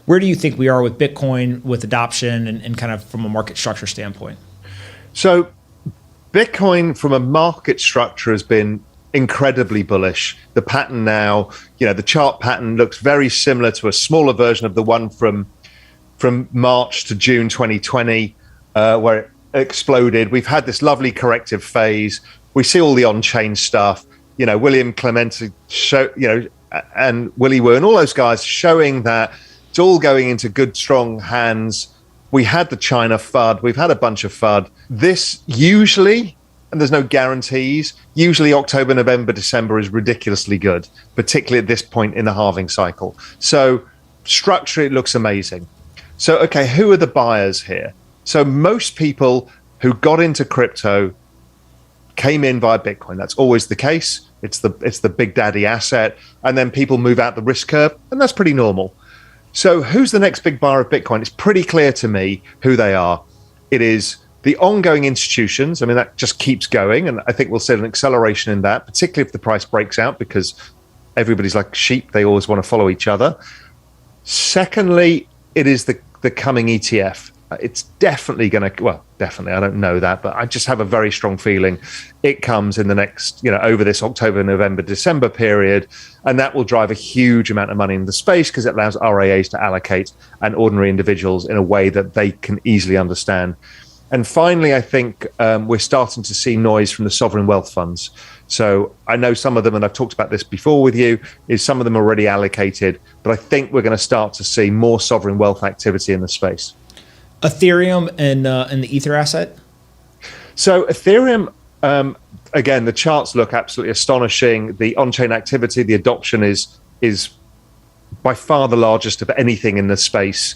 Where do you think we are with Bitcoin, with adoption, and kind of from a market structure standpoint? So Bitcoin from a market structure has been incredibly bullish. The pattern now, the chart pattern looks very similar to a smaller version of the one from March to June 2020, where it exploded. We've had this lovely corrective phase. We see all the on-chain stuff, William Clemente and Willy Woo and all those guys showing that it's all going into good, strong hands. We had the China FUD. We've had a bunch of FUD. This usually, and there's no guarantees, usually October, November, December is ridiculously good, particularly at this point in the halving cycle. So structurally, it looks amazing. So, okay, who are the buyers here? So most people who got into crypto came in via Bitcoin. That's always the case. It's the big daddy asset. And then people move out the risk curve, and that's pretty normal. So who's the next big buyer of Bitcoin? It's pretty clear to me who they are. It is the ongoing institutions. I mean, that just keeps going. And I think we'll see an acceleration in that, particularly if the price breaks out, because everybody's like sheep. They always want to follow each other. Secondly, it is the coming ETF. It's definitely going to, well, definitely, I don't know that, but I just have a very strong feeling it comes in the next, over this October, November, December period. And that will drive a huge amount of money in the space because it allows RIAs to allocate and ordinary individuals in a way that they can easily understand. And finally, I think we're starting to see noise from the sovereign wealth funds. So I know some of them, and I've talked about this before with you, is some of them are already allocated, but I think we're going to start to see more sovereign wealth activity in the space. Ethereum and the Ether asset? So Ethereum, again, the charts look absolutely astonishing. The on-chain activity, the adoption is by far the largest of anything in the space.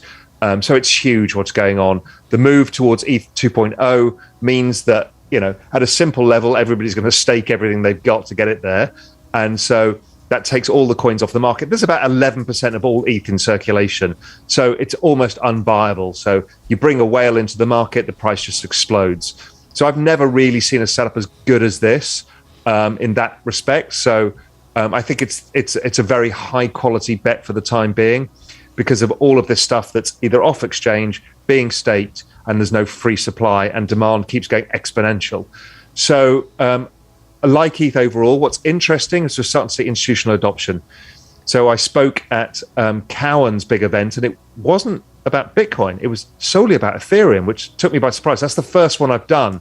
So it's huge what's going on. The move towards ETH 2.0 means that, at a simple level, everybody's going to stake everything they've got to get it there. And so that takes all the coins off the market. There's about 11% of all ETH in circulation. So it's almost unbuyable. So you bring a whale into the market, the price just explodes. So I've never really seen a setup as good as this in that respect. So I think it's a very high quality bet for the time being because of all of this stuff that's either off exchange, being staked, and there's no free supply, and demand keeps going exponential. So like ETH overall, what's interesting is we're starting to see institutional adoption. So I spoke at Cowen's big event, and it wasn't about Bitcoin. It was solely about Ethereum, which took me by surprise. That's the first one I've done.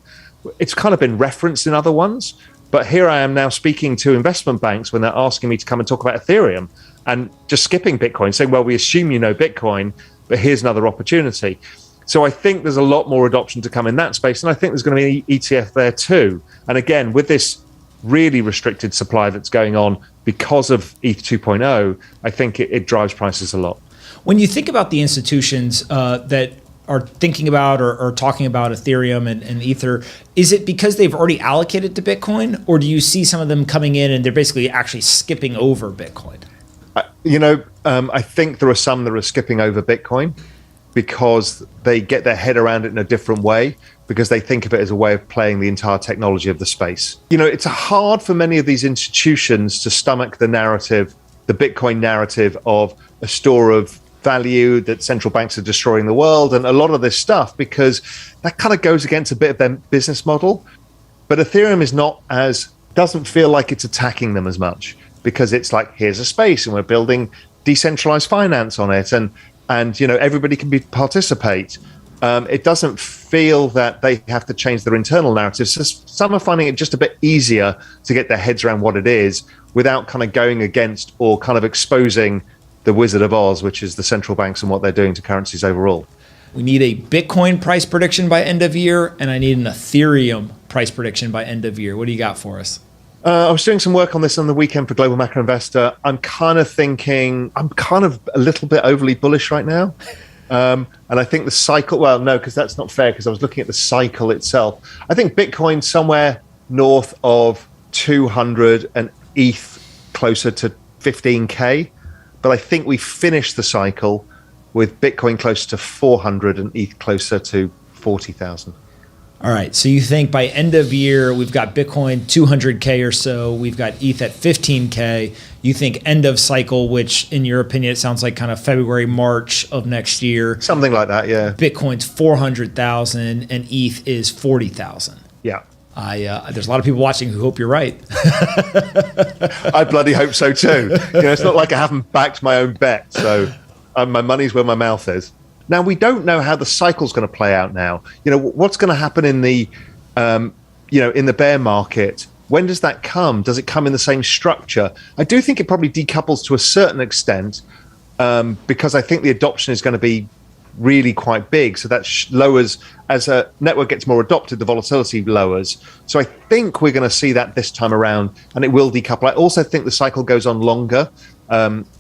It's kind of been referenced in other ones, but here I am now speaking to investment banks when they're asking me to come and talk about Ethereum and just skipping Bitcoin, saying, well, we assume you know Bitcoin, but here's another opportunity. So I think there's a lot more adoption to come in that space, and I think there's going to be an ETF there too. And again, with this really restricted supply that's going on because of ETH 2.0, I think it drives prices a lot. When you think about the institutions that are thinking about or talking about Ethereum and Ether, is it because they've already allocated to Bitcoin, or do you see some of them coming in and they're basically actually skipping over Bitcoin? I think there are some that are skipping over Bitcoin because they get their head around it in a different way, because they think of it as a way of playing the entire technology of the space. It's hard for many of these institutions to stomach the narrative, the Bitcoin narrative of a store of value, that central banks are destroying the world, and a lot of this stuff, because that kind of goes against a bit of their business model. But Ethereum doesn't feel like it's attacking them as much, because it's like, here's a space and we're building decentralized finance on it, and everybody can participate. It doesn't feel that they have to change their internal narratives. So some are finding it just a bit easier to get their heads around what it is without kind of going against or kind of exposing the Wizard of Oz, which is the central banks and what they're doing to currencies overall. We need a Bitcoin price prediction by end of year, and I need an Ethereum price prediction by end of year. What do you got for us? I was doing some work on this on the weekend for Global Macro Investor. I'm kind of a little bit overly bullish right now. And I think the cycle, well, no, because that's not fair, because I was looking at the cycle itself. I think Bitcoin somewhere north of 200 and ETH closer to 15K. But I think we finished the cycle with Bitcoin close to 400 and ETH closer to 40,000. All right. So you think by end of year, we've got Bitcoin 200K or so. We've got ETH at 15K. You think end of cycle, which in your opinion, it sounds like kind of February, March of next year. Something like that, yeah. Bitcoin's 400,000 and ETH is 40,000. Yeah. There's a lot of people watching who hope you're right. I bloody hope so too. It's not like I haven't backed my own bet. So my money's where my mouth is. Now, we don't know how the cycle's going to play out now. What's going to happen in the, in the bear market? When does that come? Does it come in the same structure? I do think it probably decouples to a certain extent because I think the adoption is going to be really quite big. So that lowers, as a network gets more adopted, the volatility lowers. So I think we're going to see that this time around, and it will decouple. I also think the cycle goes on longer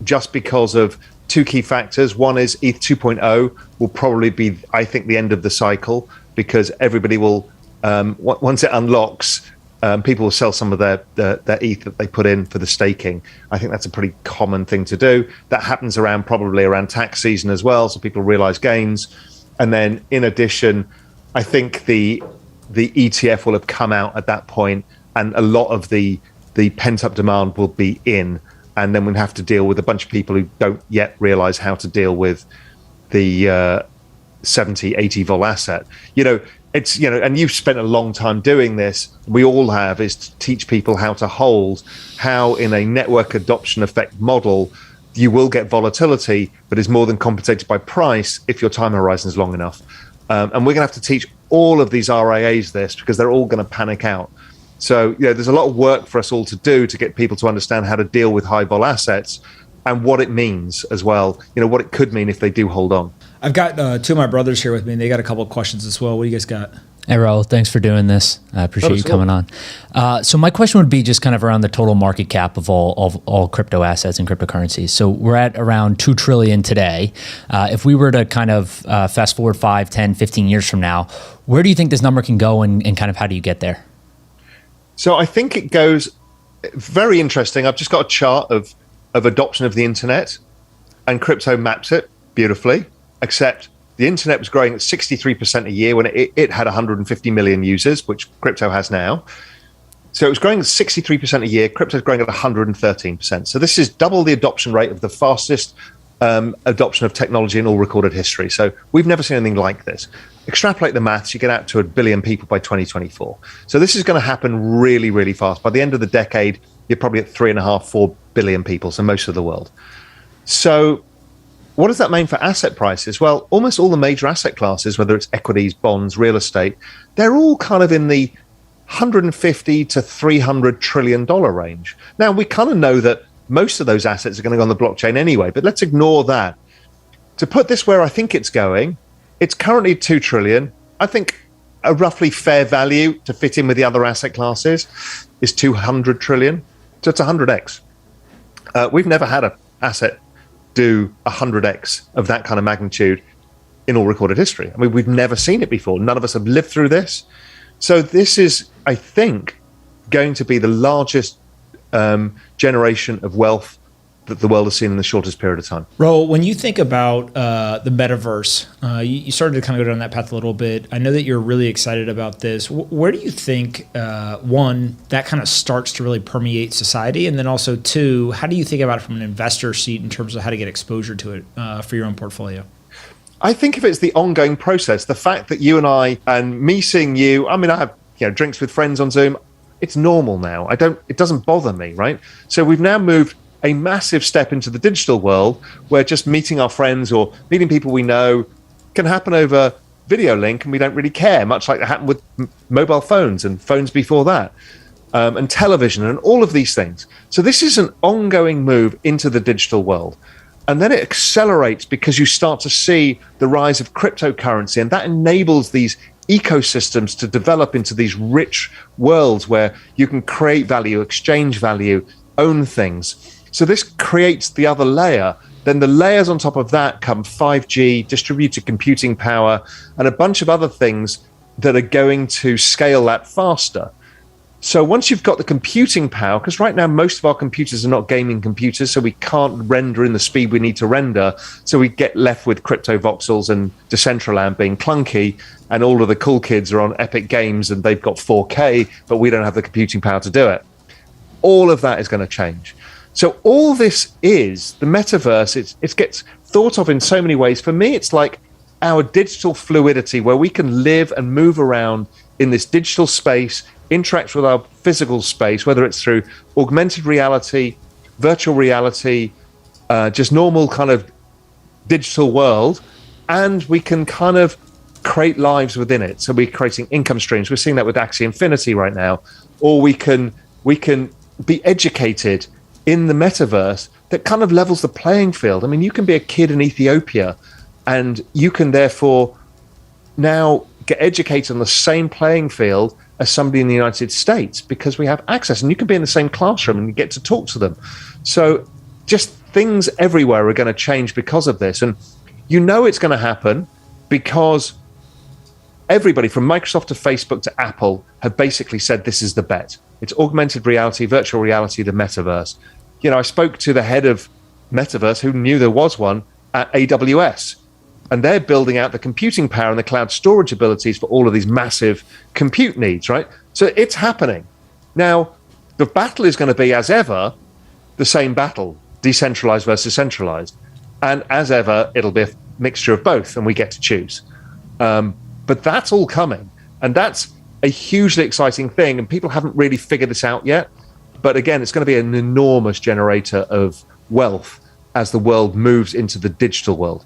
just because of two key factors. One is ETH 2.0 will probably be, I think, the end of the cycle because everybody will, once it unlocks, people will sell some of their ETH that they put in for the staking. I think that's a pretty common thing to do. That happens probably around tax season as well, so people realize gains. And then in addition, I think the ETF will have come out at that point, and a lot of the pent-up demand will be in. And then we'll have to deal with a bunch of people who don't yet realize how to deal with the 70, 80 vol asset. It's, and you've spent a long time doing this. We all have, is to teach people how to hold, how in a network adoption effect model, you will get volatility, but is more than compensated by price if your time horizon is long enough. And we're going to have to teach all of these RIAs this because they're all going to panic out. So, there's a lot of work for us all to do to get people to understand how to deal with high vol assets and what it means as well, what it could mean if they do hold on. I've got two of my brothers here with me, and they got a couple of questions as well. What do you guys got? Hey, Raoul, thanks for doing this. I appreciate you coming on. So my question would be just kind of around the total market cap of all crypto assets and cryptocurrencies. So we're at around 2 trillion today. If we were to kind of fast forward 5, 10, 15 years from now, where do you think this number can go and kind of how do you get there? So I think it goes very interesting. I've just got a chart of adoption of the internet, and crypto maps it beautifully, except the internet was growing at 63% a year when it had 150 million users, which crypto has now. So it was growing at 63% a year. Crypto's growing at 113%. So this is double the adoption rate of the fastest adoption of technology in all recorded history. So we've never seen anything like this. Extrapolate the maths, you get out to 1 billion people by 2024. So this is going to happen really, really fast. By the end of the decade, you're probably at 3.5, 4 billion people, so most of the world. So what does that mean for asset prices? Well, almost all the major asset classes, whether it's equities, bonds, real estate, they're all kind of in the 150 to $300 trillion range. Now, we kind of know that most of those assets are going to go on the blockchain anyway, but let's ignore that. To put this where I think it's going, it's currently 2 trillion. I think a roughly fair value to fit in with the other asset classes is 200 trillion. So it's 100x. We've never had an asset do 100x of that kind of magnitude in all recorded history. I mean, we've never seen it before. None of us have lived through this. So this is, I think, going to be the largest generation of wealth that the world has seen in the shortest period of time. Raoul, when you think about the metaverse, you started to kind of go down that path a little bit. I know that you're really excited about this. Where do you think, one, that kind of starts to really permeate society? And then also, two, how do you think about it from an investor seat in terms of how to get exposure to it for your own portfolio? I think if it's the ongoing process, the fact that you and I, and me seeing you, I mean, I have drinks with friends on Zoom. It's normal now. It doesn't bother me, right? So we've now moved a massive step into the digital world where just meeting our friends or meeting people we know can happen over video link, and we don't really care, much like that happened with mobile phones and phones before that, and television and all of these things. So this is an ongoing move into the digital world. And then it accelerates because you start to see the rise of cryptocurrency, and that enables these ecosystems to develop into these rich worlds where you can create value, exchange value, own things. So this creates the other layer. Then the layers on top of that come 5G, distributed computing power, and a bunch of other things that are going to scale that faster. So once you've got the computing power, because right now most of our computers are not gaming computers, so we can't render in the speed we need to render. So we get left with crypto voxels and Decentraland being clunky, and all of the cool kids are on Epic Games and they've got 4K, but we don't have the computing power to do it. All of that is going to change. So all this is the metaverse. It gets thought of in so many ways. For me, it's like our digital fluidity, where we can live and move around in this digital space, interact with our physical space, whether it's through augmented reality, virtual reality, just normal kind of digital world, and we can kind of create lives within it. So we're creating income streams. We're seeing that with Axie Infinity right now. Or we can be educated in the metaverse that kind of levels the playing field. I mean, you can be a kid in Ethiopia and you can therefore now get educated on the same playing field as somebody in the United States, because we have access, and you can be in the same classroom and you get to talk to them. So just things everywhere are going to change because of this. And you know it's going to happen because everybody from Microsoft to Facebook to Apple have basically said this is the bet. It's augmented reality, virtual reality, the metaverse. You know, I spoke to the head of metaverse who knew there was one at AWS. And they're building out the computing power and the cloud storage abilities for all of these massive compute needs, right? So it's happening. Now, the battle is going to be, as ever, the same battle, decentralized versus centralized. And as ever, it'll be a mixture of both, and we get to choose. But that's all coming. And that's a hugely exciting thing. And people haven't really figured this out yet. But again, it's going to be an enormous generator of wealth as the world moves into the digital world.